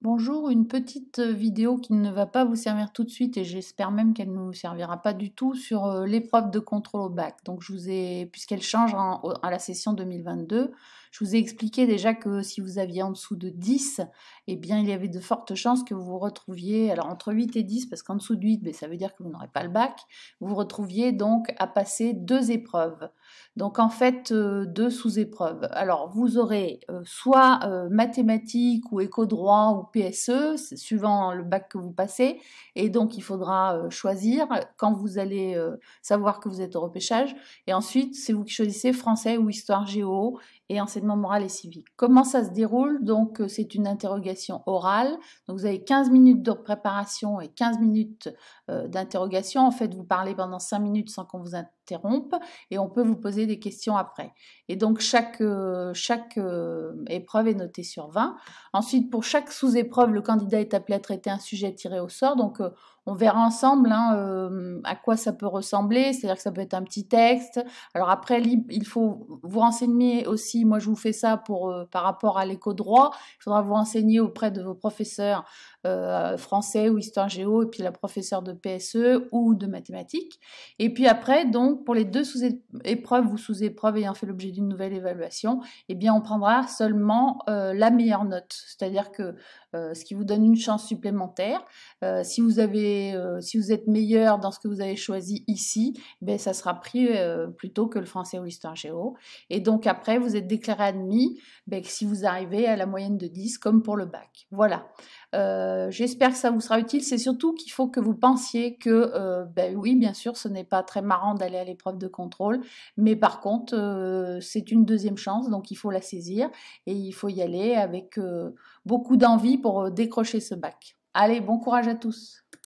Bonjour, une petite vidéo qui ne va pas vous servir tout de suite et j'espère même qu'elle ne vous servira pas du tout sur l'épreuve de contrôle au bac. Donc puisqu'elle change à la session 2022, je vous ai expliqué déjà que si vous aviez en dessous de 10, eh bien il y avait de fortes chances que vous vous retrouviez, alors entre 8 et 10, parce qu'en dessous de 8, ça veut dire que vous n'aurez pas le bac, vous vous retrouviez donc à passer deux épreuves. Donc en fait, deux sous-épreuves. Alors vous aurez soit mathématiques ou éco-droit ou PSE, suivant le bac que vous passez, et donc il faudra choisir quand vous allez savoir que vous êtes au repêchage, et ensuite c'est vous qui choisissez français ou histoire géo et enseignement moral et civique. Comment ça se déroule? Donc c'est une interrogation orale, donc vous avez 15 minutes de préparation et 15 minutes d'interrogation. En fait, vous parlez pendant 5 minutes sans qu'on vous interrompe et on peut vous poser des questions après. Et donc chaque épreuve est notée sur 20. Ensuite, pour chaque sous-épreuve, le candidat est appelé à traiter un sujet tiré au sort. Donc on verra ensemble à quoi ça peut ressembler, c'est-à-dire que ça peut être un petit texte. Alors après, il faut vous renseigner aussi, moi je vous fais ça par rapport à l'éco-droit, il faudra vous renseigner auprès de vos professeurs français ou histoire géo, et puis la professeure de PSE ou de mathématiques. Et puis après, donc, pour les deux sous-épreuves ou sous-épreuves ayant fait l'objet d'une nouvelle évaluation, eh bien, on prendra seulement la meilleure note, c'est-à-dire que ce qui vous donne une chance supplémentaire. Si vous êtes meilleur dans ce que vous avez choisi ici, ben, ça sera pris plutôt que le français ou l'histoire géo. Et donc après, vous êtes déclaré admis ben, si vous arrivez à la moyenne de 10, comme pour le bac. Voilà. J'espère que ça vous sera utile. C'est surtout qu'il faut que vous pensiez que, ben oui, bien sûr, ce n'est pas très marrant d'aller à l'épreuve de contrôle, mais par contre, c'est une deuxième chance, donc il faut la saisir et il faut y aller avec beaucoup d'envie pour décrocher ce bac. Allez, bon courage à tous!